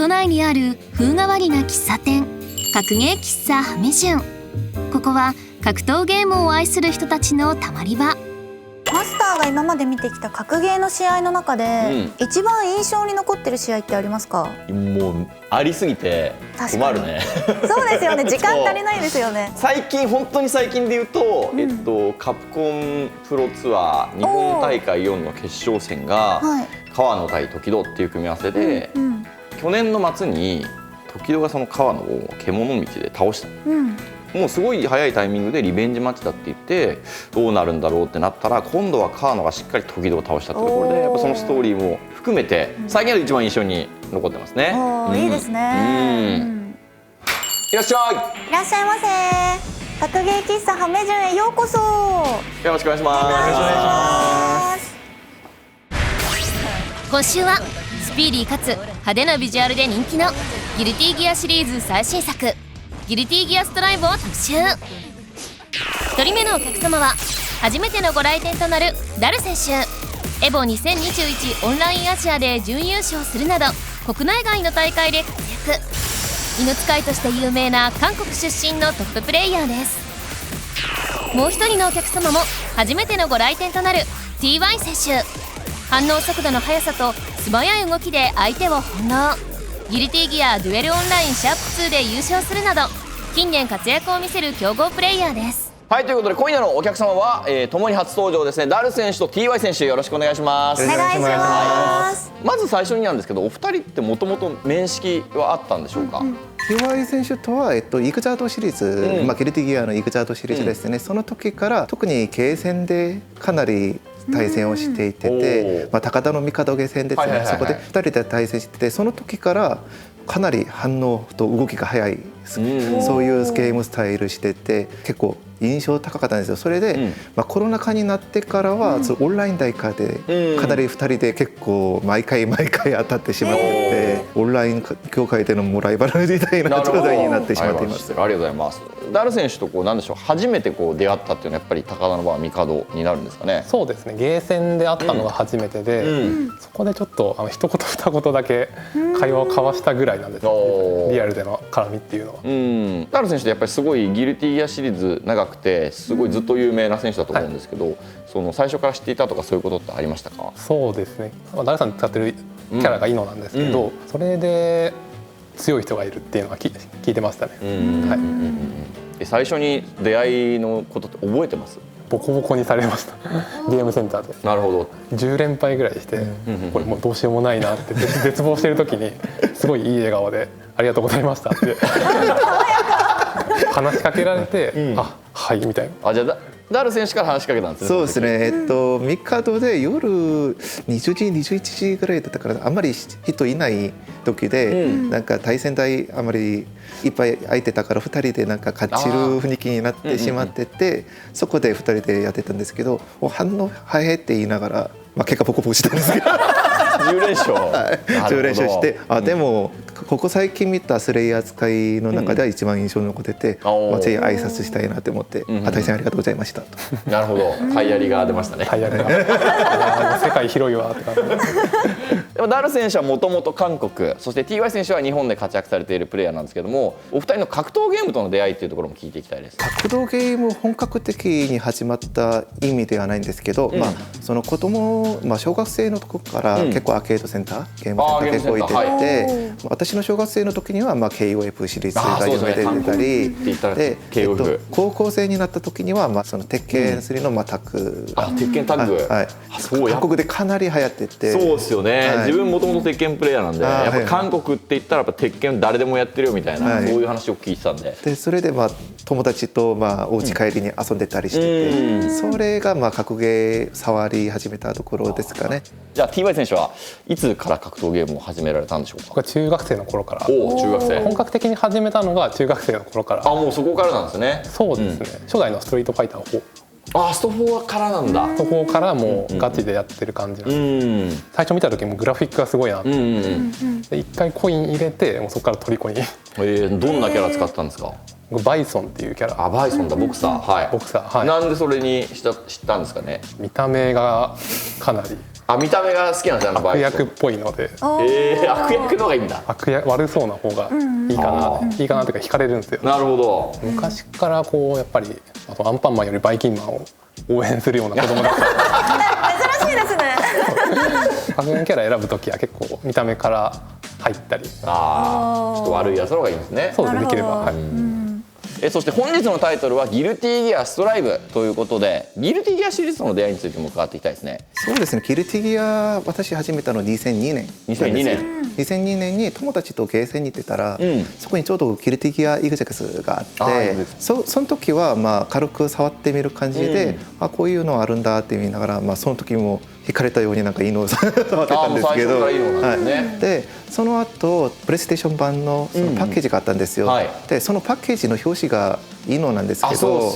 都内にある風変わりな喫茶店、格ゲー喫茶ハメジュン。ここは格闘ゲームを愛する人たちのたまり場。マスターが今まで見てきた格ゲーの試合の中で、一番印象に残ってる試合ってありますか？もうありすぎて困るね。そうですよね、時間足りないですよね。最近、本当に最近で言うと、カプコンプロツアー日本大会4の決勝戦が、川野対時戸っていう組み合わせで、去年の末に時戸がその川野を獣道で倒した。もうすごい早いタイミングでリベンジマッチだって言ってどうなるんだろうってなったら、今度は川野がしっかり時戸を倒したってところで、やっぱそのストーリーも含めて最近は一番印象に残ってますね。いいですね。いらっしゃい。いらっしゃいませ。格ゲー喫茶ハメジュンへようこそ。よろしくお願いします。今週はスピーディーかつ派手なビジュアルで人気のギルティギアシリーズ最新作ギルティギアストライブを特集。1人目のお客様は初めてのご来店となるダル選手。エボ2021オンラインアジアで準優勝するなど国内外の大会で活躍。犬使いとして有名な韓国出身のトッププレイヤーです。もう一人のお客様も初めてのご来店となる TY 選手。反応速度の速さと素早い動きで相手を翻弄。ギルティギアデュエルオンラインシャープ2で優勝するなど近年活躍を見せる強豪プレイヤーです。はい、ということで今夜のお客様は、共に初登場ですね、ダル選手と TY 選手、よろしくお願いします。お願いします。まず最初になんですけど、お二人ってもともと面識はあったんでしょうか？TY 選手とは、イグザードシリーズ、ギルティギアのイグザードシリーズですね、その時から特にゲーセンでかなり対戦をしていて、高田の帝ゲーセンですね、そこで2人で対戦してて、その時からかなり反応と動きが速い、そういうゲームスタイルしてて結構印象高かったんですよ。それで、コロナ禍になってからは、オンライン大会でかなり2人で結構毎回当たってしまってて、オンライン協会でのもうライバルみたいな状態になってしまっています。ありがとうございます。ダル選手となんでしょう、初めて出会ったっていうのはやっぱり高田馬場帝になるんですかね？そうですね、ゲーセンで会ったのが初めてで、そこでちょっと一言二言だけ会話を交わしたぐらいなんですよ、リアルでの絡みっていうのは。ダル選手ってやっぱりすごいギルティギアシリーズ長くてすごいずっと有名な選手だと思うんですけど、その最初から知っていたとかそういうことってありましたか？そうですね、ダルさん使ってるキャラがイノなんですけど、それで強い人がいるっていうのは聞いてましたね。最初に出会いのことって覚えてます？ボコボコにされましたゲームセンターで。なるほど。10連敗ぐらいして、これもうどうしようもないなって絶望してる時にすごいいい笑顔で「ありがとうございました」って話しかけられて「あ、はい」みたいな。じゃあダル選手から話しかけたんですね。そうですね、帝で夜20時21時ぐらいだったから、あんまり人いない時で、なんか対戦台あまりいっぱい空いてたから2人でなんか勝ちる雰囲気になってしまってて、そこで2人でやってたんですけど、反応早いって言いながら、結果ボコボコしたんですけど10連勝10連勝して、でもここ最近見たスレイヤー使いの中では一番印象に残ってて、ぜひ挨拶したいなと思って、対戦ありがとうございましたと。なるほど、タイヤリが出ましたね。タイヤリが世界広いわって感じでもダル選手はもともと韓国、そして TY 選手は日本で活躍されているプレイヤーなんですけども、お二人の格闘ゲームとの出会いっていうところも聞いていきたいです。格闘ゲーム本格的に始まった意味ではないんですけど、その子供、小学生のところから結構アーケードセンター、ゲームセンター結構行ってて、私の小学生の時にはKOF シリーズが有名で出たりで、高校生になった時にはその鉄拳3のタッグ、鉄拳タッグ、韓国でかなり流行ってて。そうですよね、自分もともと鉄拳プレイヤーなんで、やっぱ韓国って言ったらやっぱ鉄拳誰でもやってるよみたいな、そういう話を聞いてたんで、それで友達とお家帰りに遊んでたりしてて、それが格ゲー触り始めたところですかね。じゃあ TY 選手はいつから格闘ゲームを始められたんでしょうか？僕は中学生の頃から。中学生。本格的に始めたのが中学生の頃から。もうそこからなんですね。そうですね、初代のストリートファイター4。スト4からなんだ。スト4からもうガチでやってる感じなんで、最初見た時もグラフィックがすごいなって、一回コイン入れてもうそこから虜に。どんなキャラ使ったんですか？バイソンっていうキャラ。バイソンだ、ボクサー。ボクサー。なんでそれに知ったんですかね？見た目がかなり見た目が好きなんですよ、悪役っぽいので。悪役の方がいいんだ。悪そうな方がいいかな、いいかなというか惹かれるんですよ。なるほど。昔からこうやっぱりあとアンパンマンよりバイキンマンを応援するような子供だった珍しいですね。格言キャラ選ぶときは結構見た目から入ったり。ちょっと悪いやつの方がいいんですね。そうです、できれば。はい。そして本日のタイトルはギルティギアストライブということで、ギルティギアシリーズとの出会いについても伺っていきたいですね。そうですね、ギルティギア私始めたの2002年2002年に友達とゲーセンに行ってたら、そこにちょうどギルティギアイグゼクスがあって、その時はまあ軽く触ってみる感じで、こういうのあるんだって見ながら、その時も惹かれたようになんかいいのを触ってたんですけど、でその後プレイステーション版のそのパッケージがあったんですよ。でそのパッケージの表紙がイノなんですけど、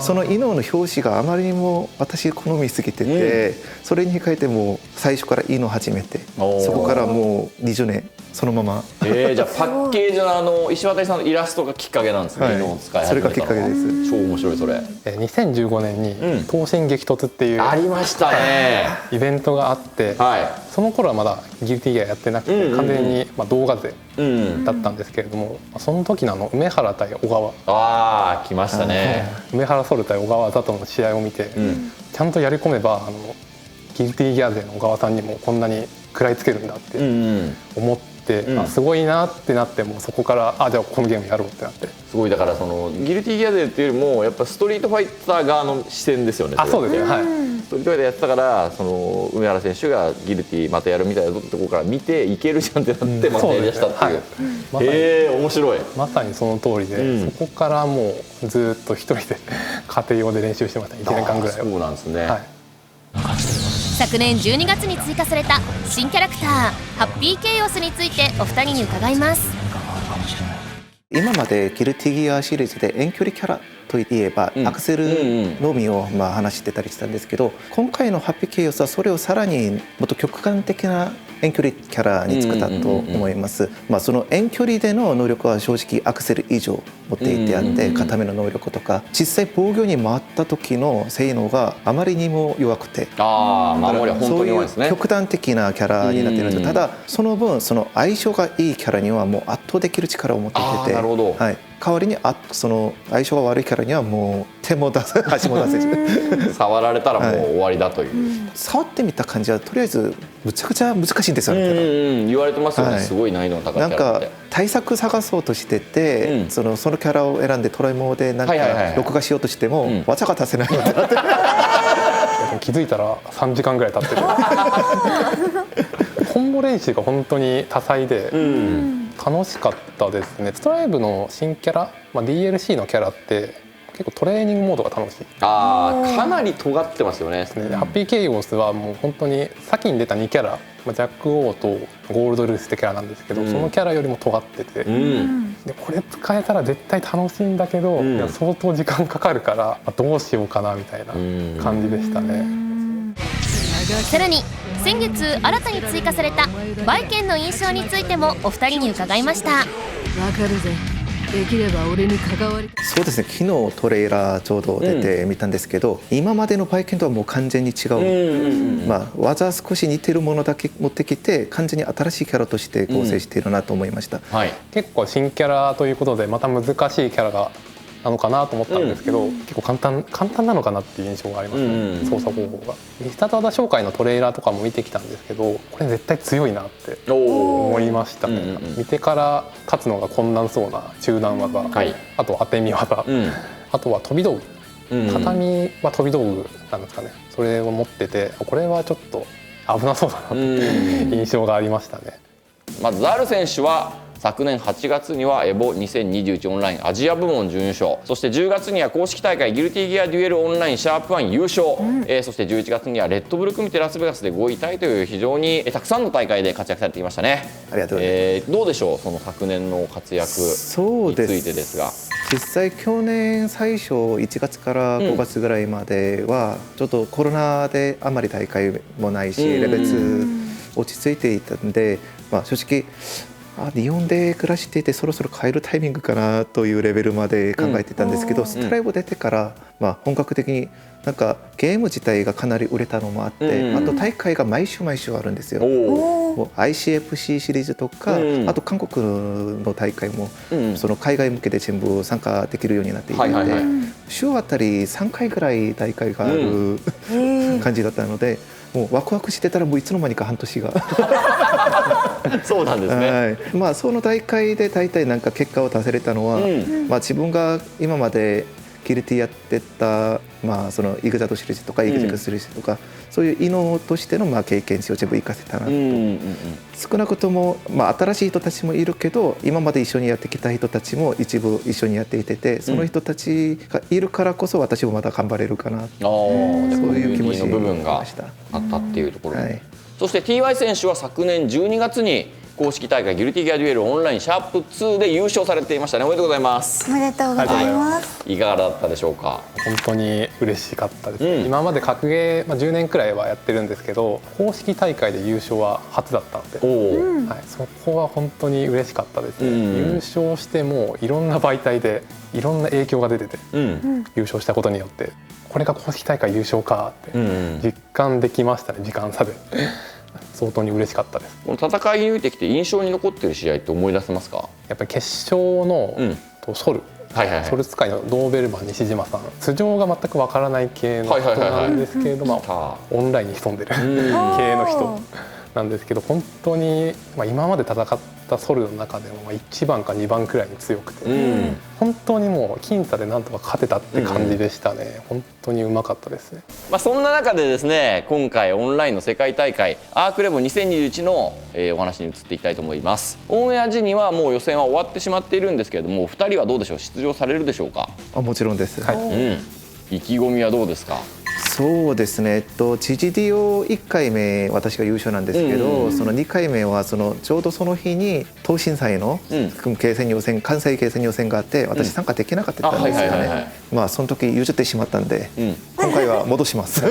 そのイノの表紙があまりにも私好みすぎてて、それに変えてもう最初からイノ始めて、そこからもう20年そのまま。じゃあパッケージの石渡さんのイラストがきっかけなんですね。イノを使い始めたのは。それがきっかけです。超面白いそれ。2015年に東進激突っていうありましたね。イベントがあって、その頃はまだギルティギアやってなくて、完全に動画勢だったんですけれども、その時の梅原対小川、来ましたね。梅原ソル対小川座との試合を見て、ちゃんとやり込めばギルティギア勢の小川さんにもこんなに食らいつけるんだって思って。すごいなってなって、もうそこからじゃあこのゲームやろうってなって。すごい、だからそのギルティギア勢っていうよりもやっぱストリートファイター側の視点ですよね。そうですね、はい。ストリートファイターやってたから、その梅原選手がギルティまたやるみたいなところから見ていけるじゃんってなってまたやりだしたっていう。面白い。まさにその通りで、そこからもうずっと一人で家庭用で練習してました。1年間ぐらいは。そうなんですね。昨年12月に追加された新キャラクターハッピーケイオスについてお二人に伺います。今までギルティギアシリーズで遠距離キャラといえばアクセルのみを話してたりしたんですけど、今回のハッピーケイオスはそれをさらにもっと極端的な遠距離キャラに作ったと思います。その遠距離での能力は正直アクセル以上持っていてあって、固めの能力とか実際防御に回った時の性能があまりにも弱くて、そういう極端的なキャラになっているんです。ただその分その相性がいいキャラにはもう圧倒できる力を持っていて、代わりにその相性が悪いキャラにはもう手も出せ足も出せず触られたらもう終わりだという、触ってみた感じはとりあえずむちゃくちゃ難しいんですよね。言われてますよね、すごい難易度の高いキャラって。なんか対策探そうとしてて、そのキャラを選んでトライモーでなんか録画しようとしても技が足せないので気づいたら3時間ぐらい経ってるコンボ練習が本当に多彩で楽しかったですね。ストライブの新キャラ、DLC のキャラって結構トレーニングモードが楽しい。かなり尖ってますよね。ハッピーケイオスはもう本当に先に出た2キャラ、ジャック・オーとゴールドルースってキャラなんですけど、そのキャラよりも尖ってて、でこれ使えたら絶対楽しいんだけど、相当時間かかるからどうしようかなみたいな感じでしたね。さらに先月新たに追加されたバイケンの印象についてもお二人に伺いました。わかるぜ、できれば俺に関わり。そうですね、昨日トレーラーちょうど出てみたんですけど、今までのバイケンとはもう完全に違う、技少し似てるものだけ持ってきて完全に新しいキャラとして構成しているなと思いました。結構新キャラということでまた難しいキャラがなのかなと思ったんですけど、結構簡単なのかなっていう印象がありますね、操作方法が。必殺技紹介のトレーラーとかも見てきたんですけど、これ絶対強いなって思いましたね。見てから勝つのが困難そうな中段技、あと当て身技、あとは飛び道具、畳は飛び道具なんですかね、それを持ってて、これはちょっと危なそうだなって印象がありましたね。まずザール選手は昨年8月にはエボ2021オンラインアジア部門準優勝、そして10月には公式大会ギルティギアデュエルオンラインシャープ1優勝、そして11月にはレッドブル組手ラスベガスで5位タイという非常にたくさんの大会で活躍されてきましたね。ありがとうございます。どうでしょう、その昨年の活躍についてですが。実際去年最初1月から5月ぐらいまではちょっとコロナであまり大会もないしレベツ落ち着いていたんで、正直日本で暮らしていてそろそろ変えるタイミングかなというレベルまで考えてたんですけど、ストライブ出てから、本格的になんかゲーム自体がかなり売れたのもあって、あと大会が毎週あるんですよ。もう ICFC シリーズとか、あと韓国の大会も、その海外向けで全部参加できるようになっていて、週あたり3回ぐらい大会がある、感じだったので、もうワクワクしてたらもういつの間にか半年がそうなんですね。はい、その大会で大体なんか結果を出せれたのは、自分が今までギルティやってた、そのイグザートシリーズとかイグゼクシリーズとか、そういう異能としての経験値を全部生かせたなと。少なくとも、新しい人たちもいるけど、今まで一緒にやってきた人たちも一部一緒にやっていて、その人たちがいるからこそ私もまた頑張れるかな、そういう気持ちの部分があったっていうところ、そして TY 選手は昨年12月に公式大会ギルティギアデュエルオンライン#2で優勝されていましたね。おめでとうございます。おめでとうございます。いかがだったでしょうか。本当に嬉しかったです、今まで格ゲー、10年くらいはやってるんですけど、公式大会で優勝は初だったので、そこは本当に嬉しかったですね。優勝してもいろんな媒体でいろんな影響が出てて、優勝したことによってこれが公式大会優勝かって実感できましたね、時間差で。相当に嬉しかったです。この戦い抜いてきて印象に残っている試合って思い出せますか。やっぱり決勝の、ソル使いのドーベルマン西島さん、素性が全くわからない系の人なんですけれども、オンラインに潜んでる系の人なんですけど、本当に、今まで戦ったソルの中でも1番か2番くらいに強くて、本当にもう僅差でなんとか勝てたって感じでしたね。本当にうまかったですね。そんな中でですね、今回オンラインの世界大会アークレボ2021の、お話に移っていきたいと思います。オンエア時にはもう予選は終わってしまっているんですけれども、2人はどうでしょう、出場されるでしょうか。もちろんです。意気込みはどうですか。そうですね、GGD を1回目私が優勝なんですけど、その2回目はちょうどその日に東進祭の経戦予選、関西経戦予選があって、私参加できなかったんですよね。その時譲ってしまったんで、今回は戻します。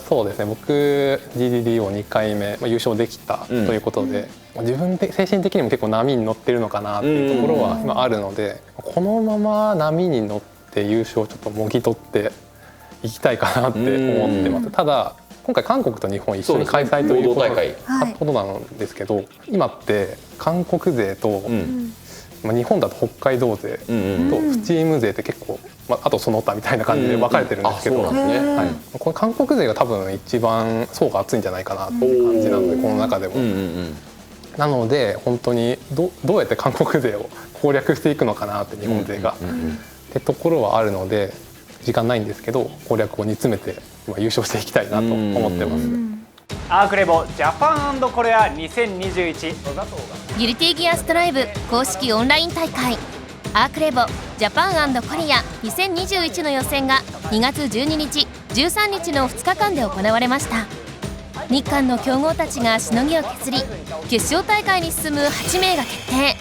そうですね、僕 GGD を2回目、優勝できたということで、自分で精神的にも結構波に乗ってるのかなっていうところは今あるので、このまま波に乗って優勝をちょっともぎ取っていきたいかなって思ってます。ただ今回韓国と日本一緒に開催ということなんですけど、今って韓国勢と、日本だと北海道勢とチーム勢って結構、あとその他みたいな感じで分かれてるんですけど、これ韓国勢が多分一番層が厚いんじゃないかなっていう感じなので、この中でも。なので本当にどうやって韓国勢を攻略していくのかなって、日本勢がってところはあるので、時間ないんですけど攻略を煮詰めて優勝していきたいなと思ってます。アークレボジャパン&コレア2021、ギルティギアストライブ公式オンライン大会アークレボジャパン&コリア2021の予選が2月12日13日の2日間で行われました。日韓の強豪たちがしのぎを削り、決勝大会に進む8名が決定。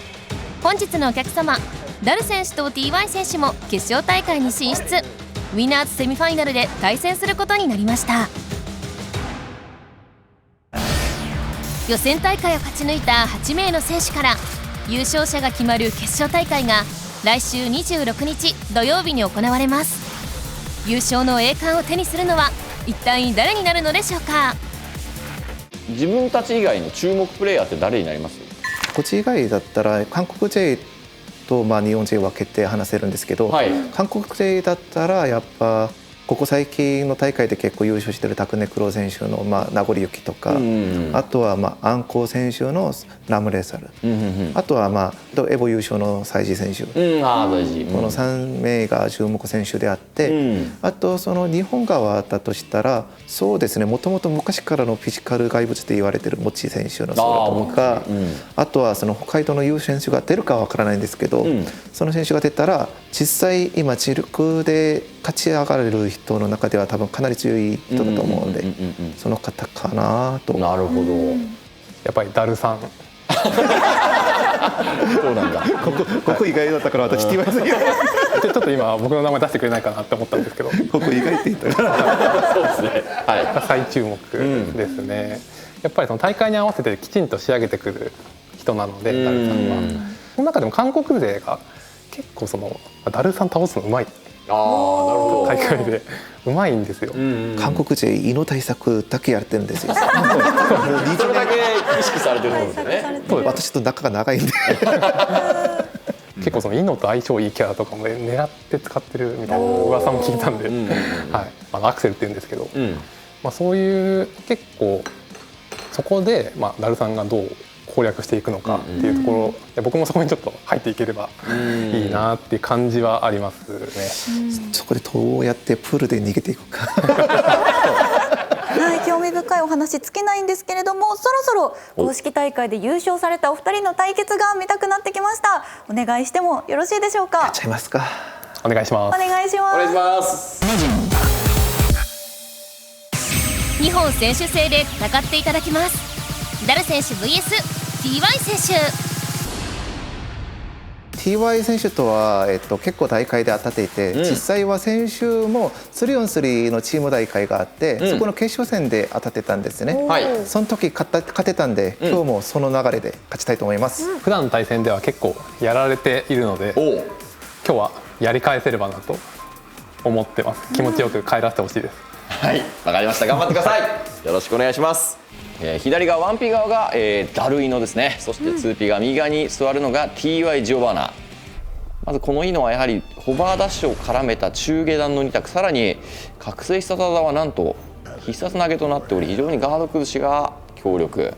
本日のお客様、ダル選手と TY 選手も決勝大会に進出。ウィナーズセミファイナルで対戦することになりました。予選大会を勝ち抜いた8名の選手から優勝者が決まる決勝大会が来週26日土曜日に行われます。優勝の栄冠を手にするのは一体誰になるのでしょうか。自分たち以外の注目プレーヤーって誰になります？こっち以外だったら韓国勢と日本勢分けて話せるんですけど、韓国勢だったらやっぱここ最近の大会で結構優勝してるタクネクロ選手の名残雪とか、あとはアンコウ選手のラムレーサル、あとはエボ優勝のサイジ選手、この3名が注目選手であって、あとその日本側だとしたらそうですね、もともと昔からのフィジカル怪物って言われてるモッチー選手の姿とか、あとはその北海道のユウ選手が出るかは分からないんですけど、その選手が出たら実際今知力で勝ち上がれる人の中では多分かなり強い人だと思うので、その方かなと。なるほど。やっぱりダルさん。そうなんだ。ここ意外だったから私 TY ちょっと今僕の名前出してくれないかなって思ったんですけど、ここ意外って言ったからそうですね。再注目ですね。やっぱりその大会に合わせてきちんと仕上げてくる人なので、ダルさんは。その中でも韓国勢が結構そのダルさん倒すのうまい。ああ、なるほ大会でうまいんですよ。韓国勢胃の対策だけやってるんですよ。ど。それだけ意識されてるんですよね。私と仲が長いんで。結構そのイノと相性いいキャラとかも狙って使ってるみたいな噂も聞いたんで、はい、アクセルって言うんですけど、そういう結構そこでダルさんがどう攻略していくのかっていうところ、僕もそこにちょっと入っていければいいなっていう感じはありますね。そこでどうやってプールで逃げていくか。はい、興味深いお話尽きないんですけれども、そろそろ公式大会で優勝されたお二人の対決が見たくなってきました。お願いしてもよろしいでしょうか。やっちゃいますか。お願いします。お願いします。お願いします。2本選手制で戦っていただきます。ダル選手 vs TY 選手。TY 選手とは、結構大会で当たっていて、実際は先週も 3on3 のチーム大会があって、そこの決勝戦で当たってたんですね。その時勝てたんで、今日もその流れで勝ちたいと思います。普段の対戦では結構やられているので、今日はやり返せればなと思ってます。気持ちよく帰らせてほしいです。はい、わかりました。頑張ってください。よろしくお願いします。左側 1P 側が、ダルイノですね。そして 2P 側右側に座るのが TY ジオバーナ。まずこのイノはやはりホバーダッシュを絡めた中下段の2択、さらに覚醒した技はなんと必殺投げとなっており、非常にガード崩しが強力、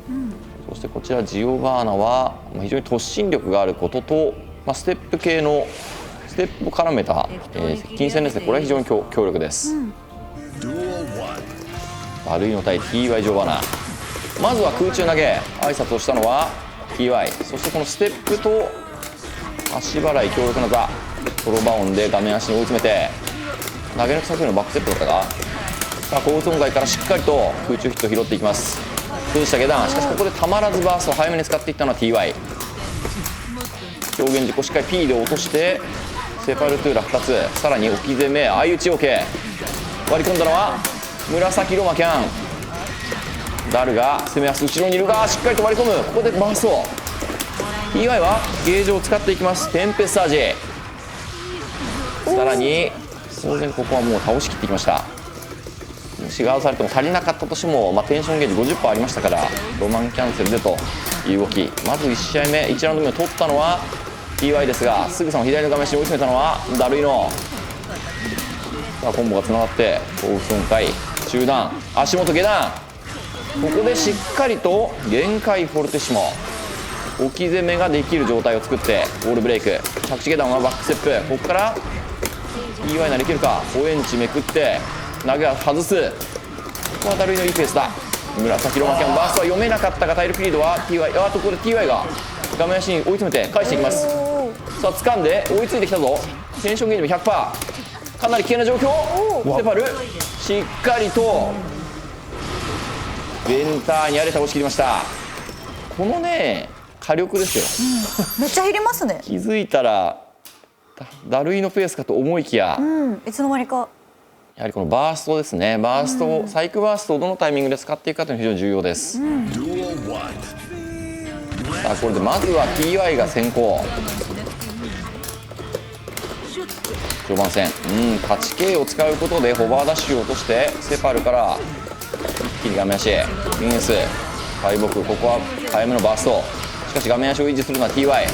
そしてこちらジオバーナは非常に突進力があることと、ステップ系のステップを絡めた、接近戦ですね。これは非常に強力です。ダルイノ対 TY ジオバーナ、まずは空中投げ挨拶をしたのは TY、 そしてこのステップと足払い強力な座ソロバウンで画面足に追い詰めて投げ抜く先のバックステップだったか。さあ高損害からしっかりと空中ヒットを拾っていきます。崩した下段、しかしここでたまらずバーストを早めに使っていったのは TY。 表現軸をしっかり P で落としてセパルトゥーラ2つ、さらに置き攻め相打ち OK。 割り込んだのは紫ロマキャン。ダルが攻め足後ろにいるがしっかりと割り込む。ここでバースト。 TY はゲージを使っていきます。テンペスタージ、さらに当然ここはもう倒しきってきました。もしガードされても足りなかったとしても、テンションゲージ 50% ありましたからロマンキャンセルでという動き。まず1試合目1ラウンド目を取ったのは TY ですが、すぐさま左の画面下に追い詰めたのはダルイノ。さあコンボがつながって高損壊中段足元下段、ここでしっかりと限界フォルテッシモ置き攻めができる状態を作ってウォールブレイク、着地下段はバックステップ。ここから TY ならいけるか。5エンチめくって投げは外す。ここはダルイのいいペースだ。紫ロマキャンバーストは読めなかったが体力リードは TY。 あとここで TY が画面足に追い詰めて返していきます。さあ掴んで追いついてきたぞ。テンションゲージも 100%、 かなり危険な状況。セパルしっかりとベンターにあれ倒しきりました。このね火力ですよ、めっちゃ減りますね。気づいたらダルイのペースかと思いきや、いつの間にか。やはりこのバーストですね。バースト、サイクバーストをどのタイミングで使っていくかというのが非常に重要です。さあこれでまずは TY が先行。序盤戦、勝ち K を使うことでホバーダッシュを落としてセパルから一気に画面足へミンス敗北。ここは早めのバースト。しかし画面足を維持するのは TY。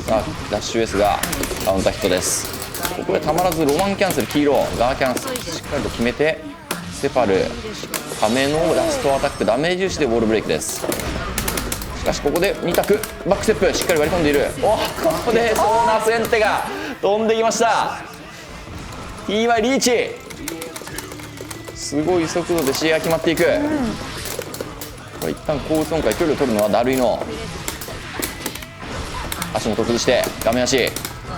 さあダッシュ S がカウンターヒットです。ここでたまらずロマンキャンセル黄色ガーキャンセルしっかりと決めてセパルためのラストアタックダメージ重視でウォールブレイクです。しかしここで2択バックステップしっかり割り込んでいる。ここでソーナ先手が飛んできました。 TY リーチ、すごい速度で試合が決まっていく。これ一旦高損壊距離を取るのはダルイノ。足元崩して画面足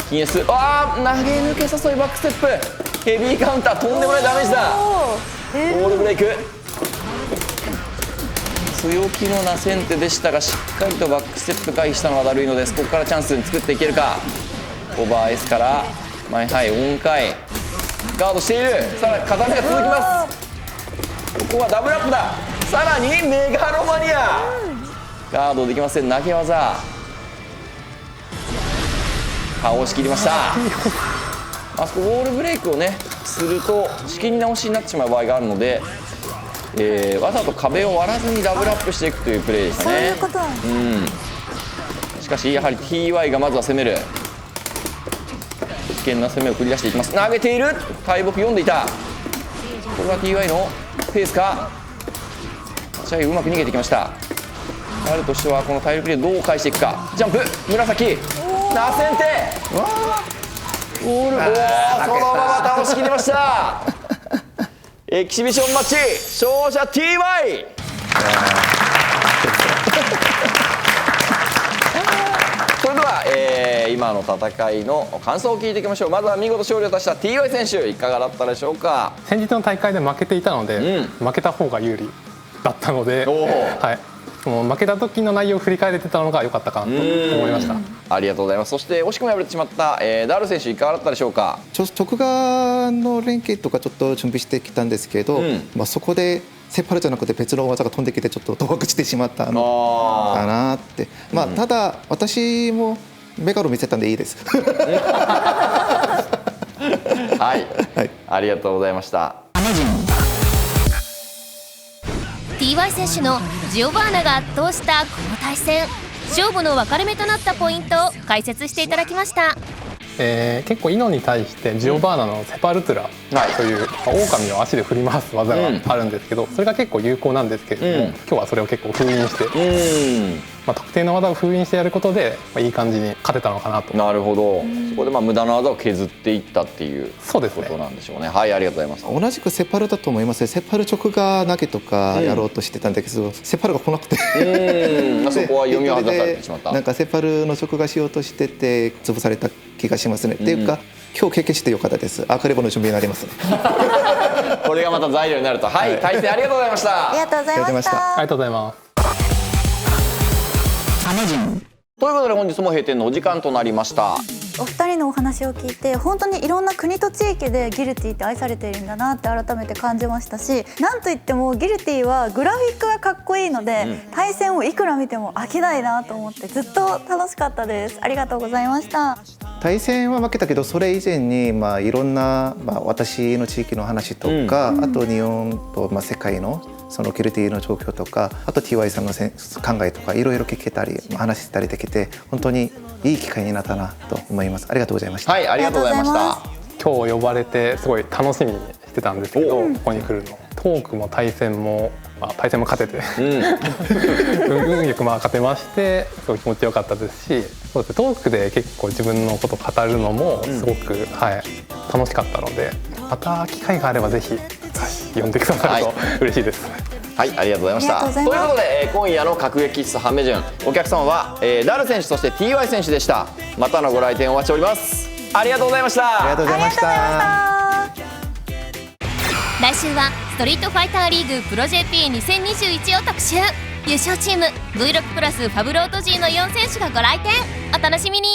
金 S、 投げ抜け誘いバックステップヘビーカウンター、とんでもないダメージだ。ウォールブレイク強気のな先手でしたが、しっかりとバックステップ回避したのはダルイノです。ここからチャンスに作っていけるか。オーバー S から前ハイ音階ガードしている。さらに風目が続きます。ここはダブルアップだ。さらにメガロマニア、ガードできません。投げ技倒しきりました。あそこウォールブレイクをねすると仕切り直しになってしまう場合があるので、わざと壁を割らずにダブルアップしていくというプレーでしたね。そういうことなんです。しかしやはり TY がまずは攻める、危険な攻めを繰り出していきます。投げている、大木読んでいた。これは TY のペースか。チャイうまく逃げてきました。あるとしてはこの体力でどう返していくか。ジャンプ紫ナセンテウォール、そのまま倒しきりました。エキシビションマッチ勝者 TY。それでは、今の戦いの感想を聞いていきましょう。まずは見事勝利を出した TY 選手、いかがだったでしょうか。先日の大会で負けていたので、負けた方が有利だったので、はい、もう負けた時の内容を振り返れてたのが良かったかなと思いました。ありがとうございます。そして惜しくも敗れてしまった、ダール選手、いかがだったでしょうか。直側の連携とかちょっと準備してきたんですけど、そこでセパルじゃなくて別の技が飛んできてちょっと当惑してしまったのかなって。ただ私もメガロ見せたんでいいです。はい、ありがとうございました。TY 選手のジオバーナが圧倒したこの対戦、勝負の分かれ目となったポイントを解説していただきました。結構イノに対してジオバーナのセパルトゥラという狼を足で振り回す技があるんですけど、それが結構有効なんですけれども、今日はそれを結構封印して、特定の技を封印してやることで、いい感じに勝てたのかなと。なるほど、そこで無駄な技を削っていったっていうことなんでしょうね。はい、ありがとうございます。同じくセパルだと思います。セパル直が投げとかやろうとしてたんだけど、セパルが来なくてそこは読みを外されてしまった。なんかセパルの直がしようとしてて潰された気がしますね。っていうか今日経験してよかったです。アーカレボの準備になりますね。これがまた材料になると。はい、対戦ありがとうございました。ありがとうございました。ありがとうございます。ということで本日も閉店のお時間となりました。お二人のお話を聞いて本当にいろんな国と地域でギルティって愛されているんだなって改めて感じましたし、なんといってもギルティはグラフィックがかっこいいので、対戦をいくら見ても飽きないなと思ってずっと楽しかったです。ありがとうございました。対戦は負けたけどそれ以前にいろんな私の地域の話とか、あと日本と世界のそのギルティの状況とか、あと TY さんの考えとかいろいろ聞けたり話したりできて本当にいい機会になったなと思います。ありがとうございました。はい、ありがとうございました。今日呼ばれてすごい楽しみにしてたんですけど、ここに来るのトークも対戦も勝てて運よく勝てまして、すごい気持ちよかったですし、そうですね、トークで結構自分のことを語るのもすごく、楽しかったので、また機会があればぜひ、呼んでくださると嬉しいです。はい、ありがとうございました。ということで、今夜の格撃室ハメ順、お客様は、ダル選手そして TY 選手でした。またのご来店お待ちしております。ありがとうございました。ありがとうございました。来週はストリートファイターリーグプロ JP2021 を特集。優勝チーム V6 プラスファブロート G の4選手がご来店。お楽しみに。